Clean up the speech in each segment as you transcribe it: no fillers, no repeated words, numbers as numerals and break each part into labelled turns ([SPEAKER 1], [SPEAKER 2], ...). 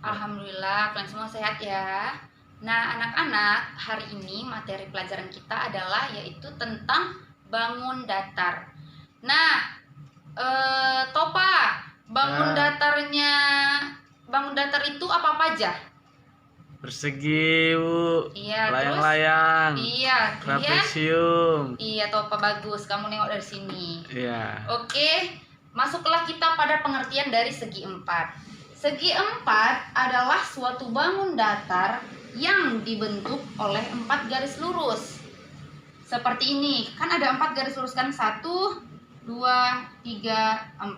[SPEAKER 1] Alhamdulillah, kalian semua sehat ya. Nah, anak-anak, hari ini materi pelajaran kita adalah yaitu tentang bangun datar. Nah, Topa, bangun datar itu apa aja?
[SPEAKER 2] Persegi, Bu.
[SPEAKER 1] Iya,
[SPEAKER 2] Layang-layang.
[SPEAKER 1] Iya,
[SPEAKER 2] trapesium.
[SPEAKER 1] Iya, Topa bagus. Kamu nengok dari sini.
[SPEAKER 2] Iya.
[SPEAKER 1] Oke, masuklah kita pada pengertian dari segi empat. Segi empat adalah suatu bangun datar yang dibentuk oleh 4 garis lurus. Seperti ini, kan ada 4 garis lurus kan? 1, 2, 3, 4.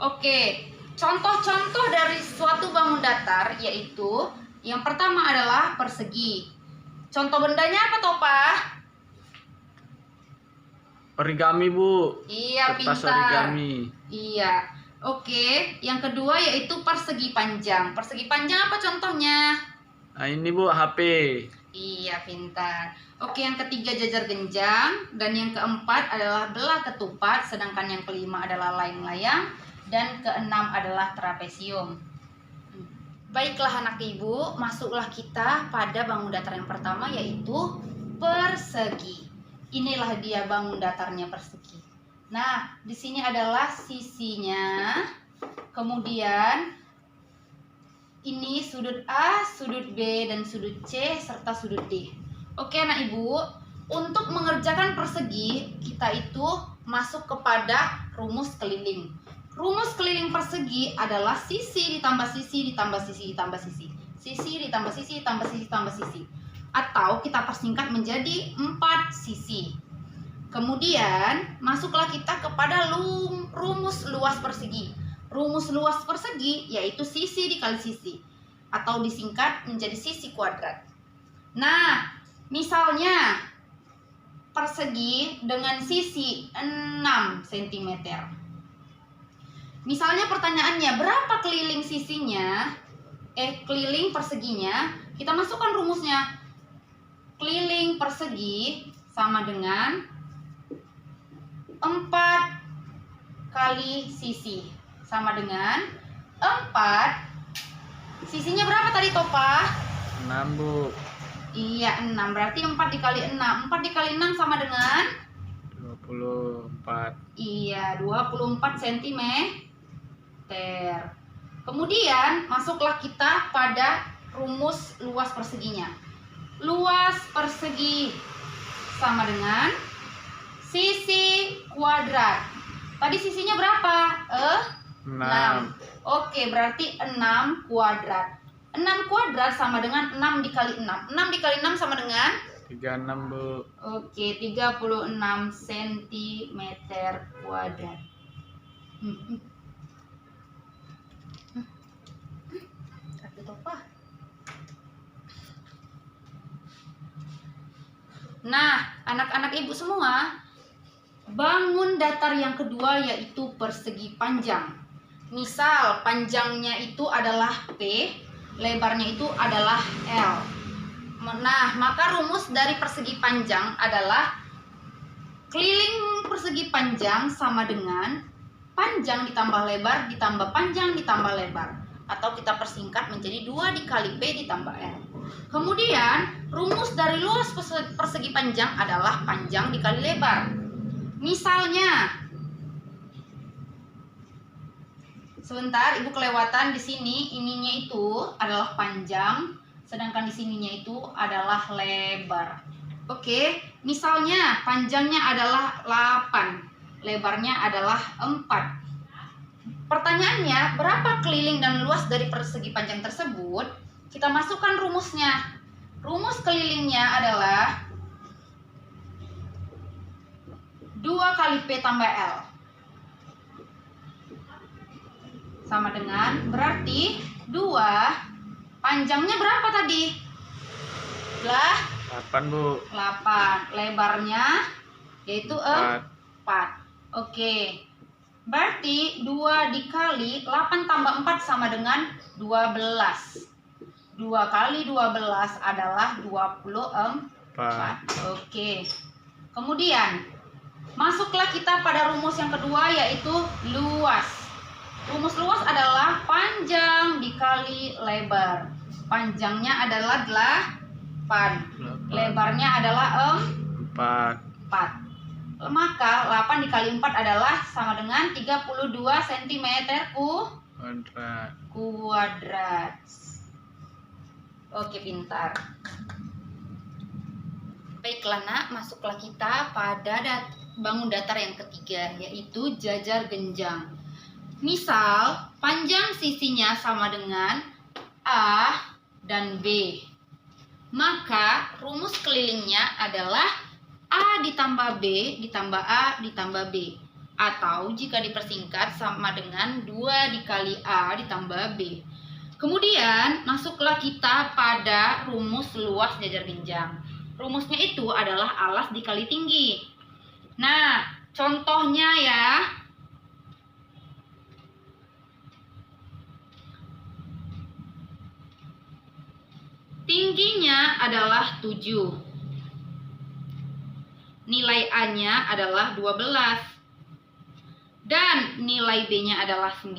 [SPEAKER 1] Oke, contoh-contoh dari suatu bangun datar yaitu yang pertama adalah persegi. Contoh bendanya apa, Topa?
[SPEAKER 2] Origami, Bu.
[SPEAKER 1] Iya,
[SPEAKER 2] Kertas
[SPEAKER 1] pintar.
[SPEAKER 2] origami.
[SPEAKER 1] Iya. Oke, yang kedua yaitu persegi panjang. Persegi panjang apa contohnya?
[SPEAKER 2] Nah, ini, Bu, HP.
[SPEAKER 1] Iya, pintar. Oke, yang ketiga jajar genjang, dan yang keempat adalah belah ketupat, sedangkan yang kelima adalah layang-layang, dan keenam adalah trapesium. Baiklah anak ibu, masuklah kita pada bangun datar yang pertama yaitu persegi. Inilah dia bangun datarnya persegi. Nah, di sini adalah sisinya. Kemudian ini sudut A, sudut B, dan sudut C serta sudut D. Oke, anak ibu, untuk mengerjakan persegi kita itu masuk kepada rumus keliling. Rumus keliling persegi adalah sisi ditambah sisi ditambah sisi ditambah sisi. Sisi ditambah sisi ditambah sisi ditambah sisi. Atau kita persingkat menjadi 4 sisi. Kemudian masuklah kita kepada rumus luas persegi. Rumus luas persegi yaitu sisi dikali sisi atau disingkat menjadi sisi kuadrat. Nah, misalnya persegi dengan sisi 6 cm. Misalnya pertanyaannya, berapa keliling sisinya? Keliling perseginya, kita masukkan rumusnya. Keliling persegi sama dengan 4 kali sisi sama dengan 4. Sisinya berapa tadi, Topa?
[SPEAKER 2] 6, Bu.
[SPEAKER 1] Iya, 6. Berarti 4 dikali 6. 4 dikali 6 sama dengan
[SPEAKER 2] 24.
[SPEAKER 1] Iya, 24 cm. Kemudian masuklah kita pada rumus luas perseginya. Luas persegi sama dengan sisi kuadrat. Tadi sisinya berapa? 6. Oke, berarti 6 kuadrat. 6 kuadrat sama dengan 6 dikali 6. 6 dikali 6 sama dengan
[SPEAKER 2] 36, Bu.
[SPEAKER 1] Oke, 36 cm kuadrat. Nah, anak-anak ibu semua, bangun datar yang kedua yaitu persegi panjang. Misal panjangnya itu adalah P, lebarnya itu adalah L. Nah, maka rumus dari persegi panjang adalah keliling persegi panjang sama dengan panjang ditambah lebar ditambah panjang ditambah lebar. Atau kita persingkat menjadi 2 dikali P ditambah L. Kemudian rumus dari luas persegi panjang adalah panjang dikali lebar. Misalnya, sebentar, ibu kelewatan di sini, ininya itu adalah panjang, sedangkan di sininya itu adalah lebar. Oke, misalnya panjangnya adalah 8, lebarnya adalah 4. Pertanyaannya, berapa keliling dan luas dari persegi panjang tersebut? Kita masukkan rumusnya. Rumus kelilingnya adalah 2 kali P tambah L. Sama dengan, berarti 2, panjangnya berapa tadi?
[SPEAKER 2] 8, Bu.
[SPEAKER 1] 8. Lebarnya yaitu 4. Oke. Berarti 2 dikali 8 tambah 4 sama dengan 12. 2 kali 12 adalah 24. Oke. Kemudian masuklah kita pada rumus yang kedua yaitu luas. Rumus luas adalah panjang dikali lebar. Panjangnya adalah 8. Lebarnya adalah
[SPEAKER 2] 4.
[SPEAKER 1] 4. Maka 8 dikali 4 adalah sama dengan 32 cm kuadrat. Oke, pintar. Baiklah nak, masuklah kita pada bangun datar yang ketiga, yaitu jajar genjang. Misal, panjang sisinya sama dengan A dan B. Maka rumus kelilingnya adalah A ditambah B ditambah A ditambah B. Atau jika dipersingkat sama dengan 2 dikali A ditambah B. Kemudian masuklah kita pada rumus luas jajar genjang. Rumusnya itu adalah alas dikali tinggi. Nah, contohnya ya. Tingginya adalah 7. Nilai A-nya adalah 12. Dan nilai B-nya adalah 9.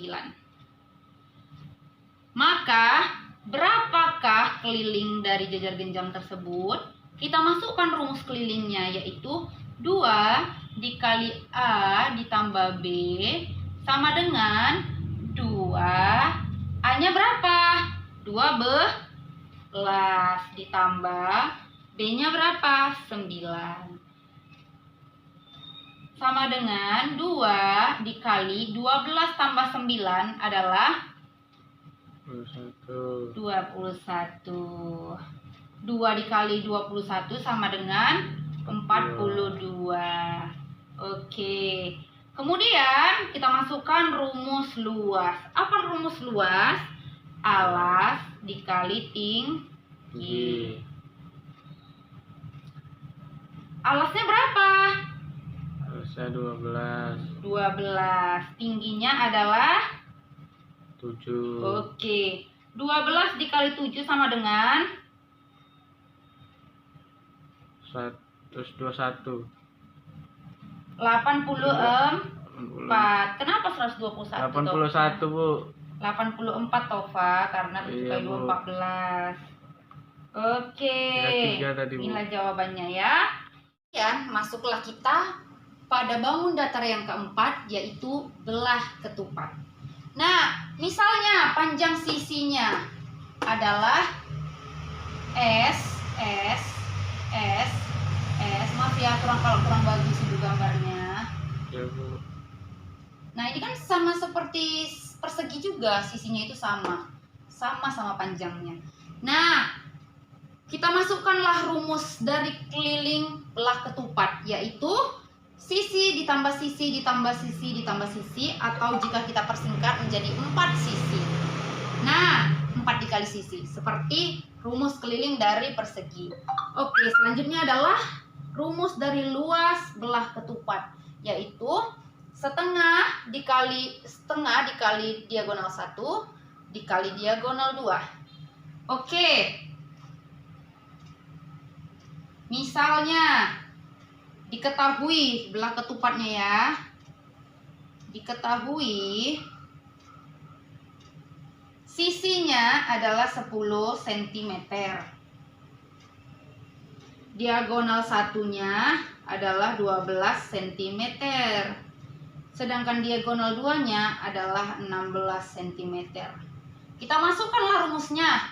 [SPEAKER 1] Maka, berapakah keliling dari jajar genjang tersebut? Kita masukkan rumus kelilingnya, yaitu 2 dikali A ditambah B sama dengan 2. A-nya berapa? 12 ditambah B-nya berapa? 9. Sama dengan 2 dikali 12 tambah 9 adalah 21. 2 dikali 21 sama dengan 42. Oke. Kemudian kita masukkan rumus luas. Apa rumus luas? Alas dikali tinggi. Alasnya berapa?
[SPEAKER 2] Alasnya 12.
[SPEAKER 1] 12. Tingginya adalah
[SPEAKER 2] 7.
[SPEAKER 1] Oke. 12 dikali 7 sama dengan
[SPEAKER 2] 121.
[SPEAKER 1] 84. Kenapa 121?
[SPEAKER 2] 81, Bu.
[SPEAKER 1] 84 Tova, karena 7
[SPEAKER 2] Iya,
[SPEAKER 1] kali 2
[SPEAKER 2] Bu.
[SPEAKER 1] 14. Oke.
[SPEAKER 2] Ya, 3 tadi, Bu.
[SPEAKER 1] Inilah jawabannya ya. Ya, masuklah kita pada bangun datar yang keempat, yaitu belah ketupat. Nah, misalnya panjang sisinya adalah S. Maaf ya, kalau kurang bagus itu gambarnya.
[SPEAKER 2] Ya, Bu.
[SPEAKER 1] Nah, ini kan sama seperti persegi juga, sisinya itu sama panjangnya. Nah, kita masukkanlah rumus dari keliling belah ketupat, yaitu sisi ditambah sisi ditambah sisi ditambah sisi, atau jika kita persingkat menjadi 4 sisi. Nah, 4 dikali sisi, seperti rumus keliling dari persegi. Oke, selanjutnya adalah rumus dari luas belah ketupat, yaitu setengah dikali diagonal 1 dikali diagonal 2. Oke. Misalnya diketahui belah ketupatnya ya. Diketahui sisinya adalah 10 cm. Diagonal satunya adalah 12 cm. Sedangkan diagonal 2-nya adalah 16 cm. Kita masukkanlah rumusnya.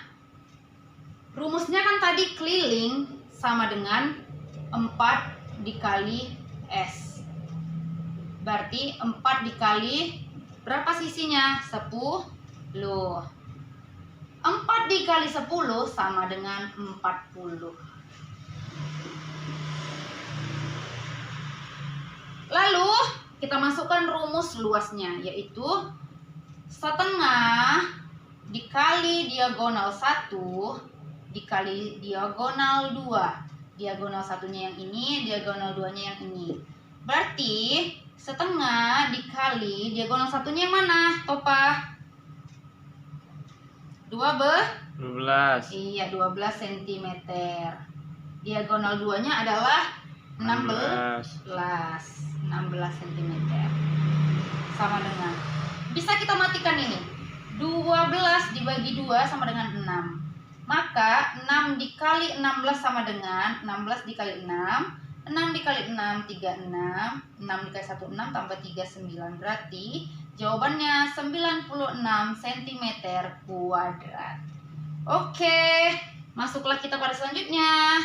[SPEAKER 1] Rumusnya kan tadi keliling sama dengan 4 dikali S. Berarti 4 dikali berapa sisinya? 10. 4 dikali 10 sama dengan 40. Lalu kita masukkan rumus luasnya, yaitu setengah dikali diagonal 1 dikali diagonal 2. Diagonal satunya yang ini, diagonal 2-nya yang ini. Berarti setengah dikali diagonal satunya yang mana, Topa? 12. Iya, 12 cm. Diagonal 2-nya adalah 16 cm. Sama dengan, bisa kita matikan ini. 12 dibagi 2 sama dengan 6. Maka 6 dikali 16 sama dengan 16 dikali 6. 6 dikali 6, 36. 6 dikali 1, 6 tambah 3, 9. Berarti jawabannya 96 cm kuadrat. Oke, masuklah kita pada selanjutnya.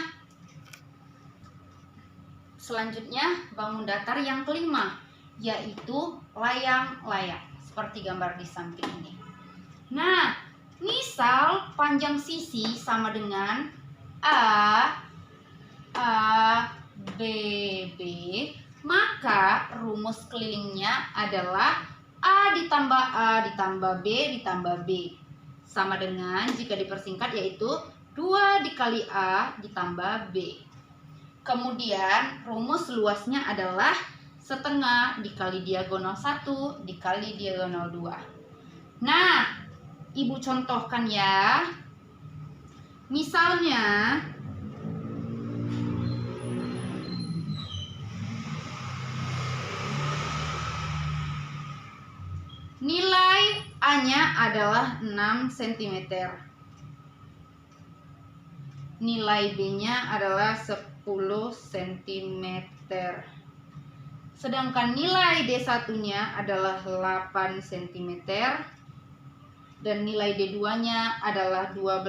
[SPEAKER 1] Selanjutnya bangun datar yang kelima, yaitu layang-layang. Seperti gambar di samping ini. Nah, misal panjang sisi sama dengan A, B, B, maka rumus kelilingnya adalah A ditambah B ditambah B. Sama dengan jika dipersingkat yaitu 2 dikali A ditambah B. Kemudian rumus luasnya adalah setengah dikali diagonal 1 dikali diagonal 2. Nah, Ibu contohkan ya. Misalnya nilai A-nya adalah 6 cm. Nilai B-nya adalah 10 cm. Sedangkan nilai D1-nya adalah 8 cm. Dan nilai D2-nya adalah 12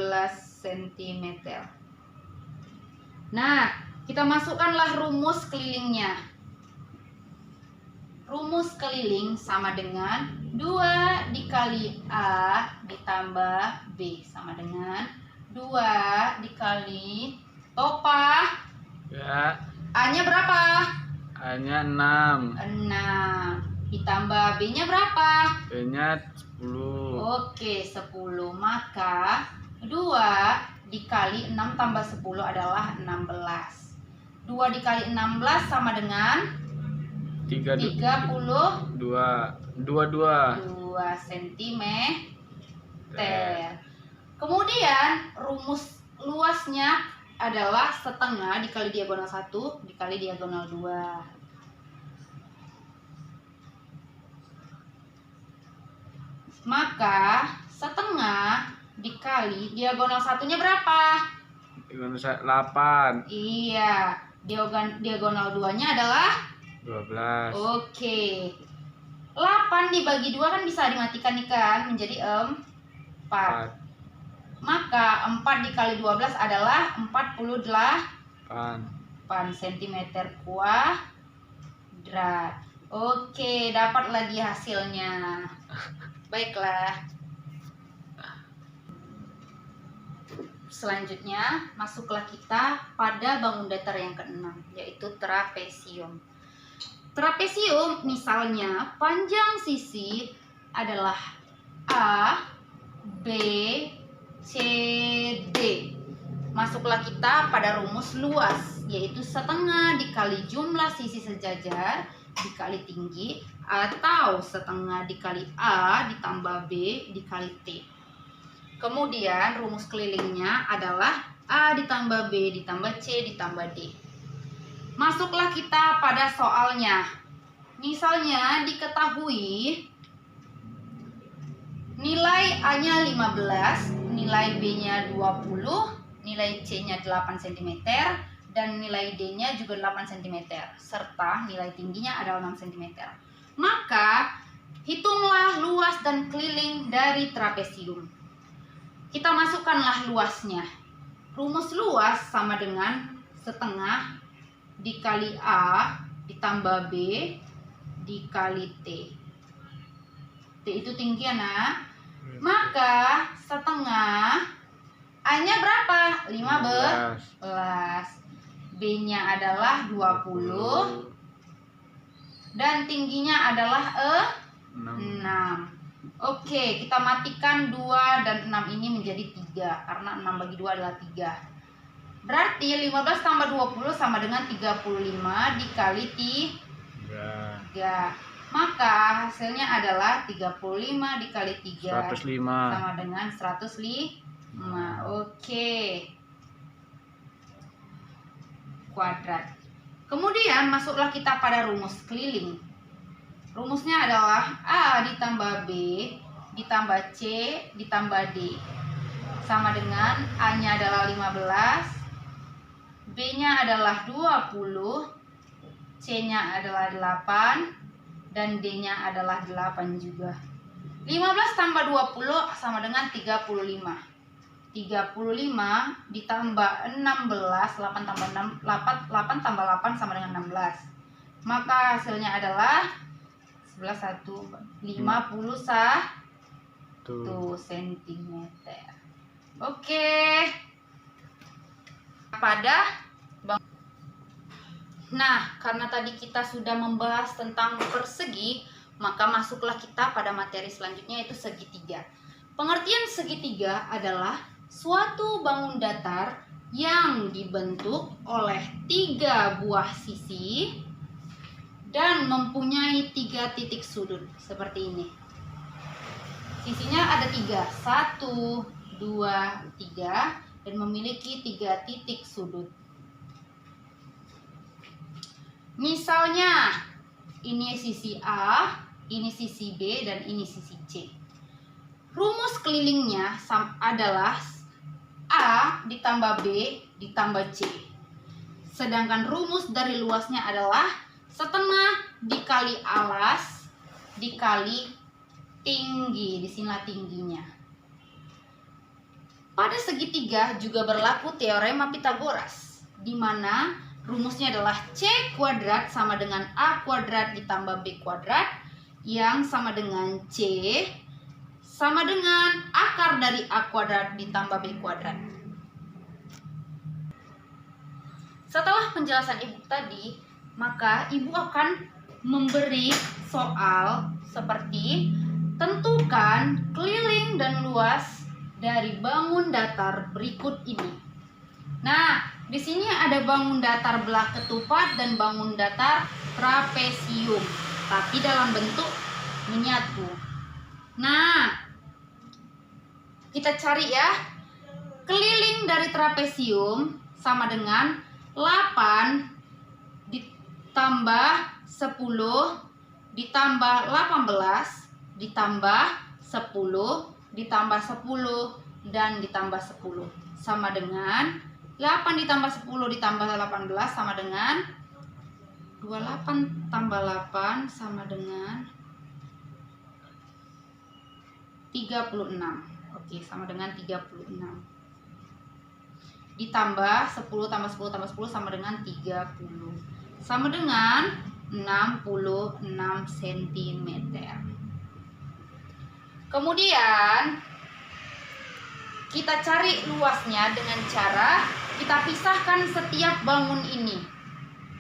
[SPEAKER 1] cm. Nah, kita masukkanlah rumus kelilingnya. Rumus keliling sama dengan 2 dikali A ditambah B sama dengan 2 dikali topa.
[SPEAKER 2] Ya.
[SPEAKER 1] A-nya berapa?
[SPEAKER 2] A-nya 6.
[SPEAKER 1] 6. Ditambah B-nya berapa?
[SPEAKER 2] B-nya 10.
[SPEAKER 1] Oke, 10. Maka 2 dikali 6 tambah 10 adalah 16. 2 dikali 16 sama dengan
[SPEAKER 2] 32
[SPEAKER 1] cm. Kemudian rumus luasnya adalah setengah dikali diagonal 1 dikali diagonal 2. Maka setengah dikali diagonal satunya berapa?
[SPEAKER 2] Diagonal 8.
[SPEAKER 1] Iya, diagonal 2-nya adalah
[SPEAKER 2] 12.
[SPEAKER 1] Oke. 8 dibagi 2 kan bisa dimatikan nih kan menjadi 4. Maka 4 dikali 12 adalah 48 cm kuadrat. Oke, dapat lagi hasilnya. Baiklah. Selanjutnya, masuklah kita pada bangun datar yang keenam, yaitu trapesium. Trapesium misalnya panjang sisi adalah A, B, C, D. Masuklah kita pada rumus luas, yaitu setengah dikali jumlah sisi sejajar dikali tinggi, atau setengah dikali A ditambah B dikali T. Kemudian rumus kelilingnya adalah A ditambah B ditambah C ditambah D. Masuklah kita pada soalnya. Misalnya diketahui nilai A-nya 15, nilai B-nya 20, nilai C-nya 8 cm, dan nilai D-nya juga 8 cm, serta nilai tingginya adalah 6 cm. Maka, hitunglah luas dan keliling dari trapesium. Kita masukkanlah luasnya. Rumus luas sama dengan setengah dikali A ditambah B dikali T. T itu tinggi ya nak. Maka setengah A-nya berapa? 15. B-nya adalah 20 dan tingginya adalah 6. Oke, kita matikan 2 dan 6 ini menjadi 3 karena 6 bagi 2 adalah 3. Berarti 15 tambah 20 sama dengan 35 dikali 3. Maka hasilnya adalah 35 dikali 3
[SPEAKER 2] 105
[SPEAKER 1] sama dengan 105. Oke. Kuadrat. Kemudian masuklah kita pada rumus keliling. Rumusnya adalah A ditambah B ditambah C ditambah D sama dengan A-nya adalah 15, B-nya adalah 20, C-nya adalah 8, dan D-nya adalah 8 juga. 15 tambah 20 sama dengan 35. 35 ditambah 16, 8 tambah 6, 8 tambah 8 sama dengan 16. Maka hasilnya adalah 51 cm. Oke. Nah, karena tadi kita sudah membahas tentang persegi, maka masuklah kita pada materi selanjutnya, yaitu segitiga. Pengertian segitiga adalah suatu bangun datar yang dibentuk oleh 3 buah sisi dan mempunyai 3 titik sudut seperti ini. Sisinya ada 3, 1, 2, 3, dan memiliki 3 titik sudut. Misalnya, ini sisi A, ini sisi B, dan ini sisi C. Rumus kelilingnya adalah A ditambah B ditambah C. Sedangkan rumus dari luasnya adalah setengah dikali alas dikali tinggi. Disinilah tingginya. Pada segitiga juga berlaku teorema Pitagoras, di mana rumusnya adalah C kuadrat sama dengan A kuadrat ditambah B kuadrat, yang sama dengan C sama dengan akar dari A kuadrat ditambah B kuadrat. Setelah penjelasan Ibu tadi, maka Ibu akan memberi soal seperti tentukan keliling dan luas dari bangun datar berikut ini. Nah, di sini ada bangun datar belah ketupat dan bangun datar trapesium, tapi dalam bentuk menyatu. Nah, kita cari ya. Keliling dari trapesium sama dengan 8 ditambah 10 ditambah 18 ditambah 10 ditambah 10 dan ditambah 10 sama dengan 8 ditambah 10 ditambah 18 sama dengan 28 tambah 8 sama dengan 36. Oke, sama dengan 36. Ditambah 10 tambah 10 tambah 10 sama dengan 30. Sama dengan 66 cm. Kemudian kita cari luasnya dengan cara kita pisahkan setiap bangun ini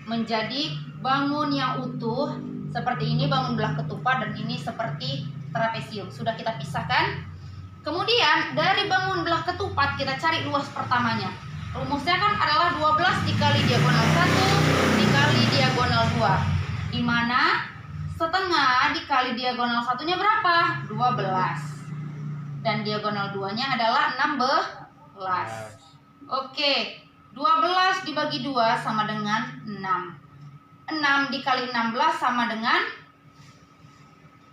[SPEAKER 1] menjadi bangun yang utuh seperti ini, bangun belah ketupat, dan ini seperti trapesium. Sudah kita pisahkan. Kemudian dari bangun belah ketupat kita cari luas pertamanya. Rumusnya kan adalah 12 dikali diagonal 1 dikali diagonal 2, di mana setengah dikali diagonal satunya berapa? 12. Dan diagonal 2-nya adalah 16. Oke, 12 dibagi 2 sama dengan 6. 6 dikali 16 sama dengan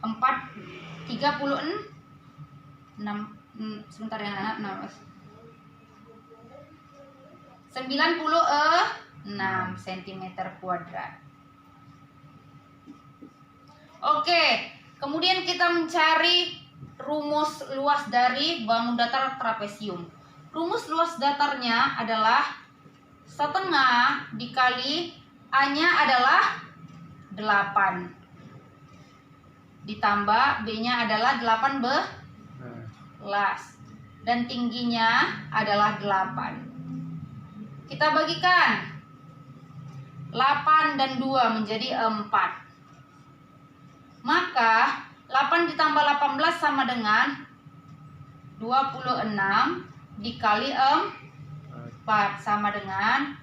[SPEAKER 1] 36. Sebentar ya anak, 96 cm kuadrat. Oke, kemudian kita mencari rumus luas dari bangun datar trapesium. Rumus luas datarnya adalah setengah dikali A-nya adalah 8 ditambah B-nya adalah 18 dan tingginya adalah 8. Kita bagikan 8 dan 2 menjadi 4. Maka 8 ditambah 18 sama dengan 26 dikali 4 sama dengan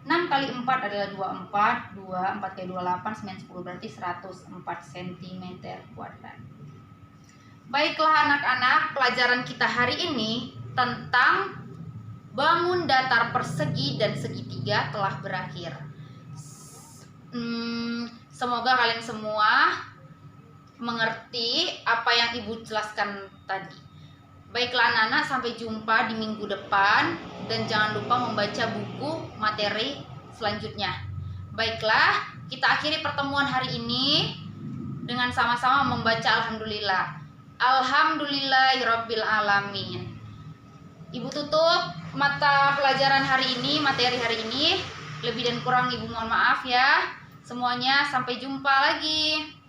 [SPEAKER 1] 6 kali 4 adalah 24, 4 kali 2 8, 9 10 berarti 104 cm kuadrat. Baiklah anak-anak, pelajaran kita hari ini tentang bangun datar persegi dan segitiga telah berakhir. Semoga kalian semua mengerti apa yang Ibu jelaskan tadi. Baiklah anak-anak, sampai jumpa di minggu depan dan jangan lupa membaca buku materi selanjutnya. Baiklah, kita akhiri pertemuan hari ini dengan sama-sama membaca Alhamdulillah. Alhamdulillahirabbil alamin. Ibu tutup mata pelajaran hari ini, materi hari ini. Lebih dan kurang Ibu mohon maaf ya. Semuanya sampai jumpa lagi.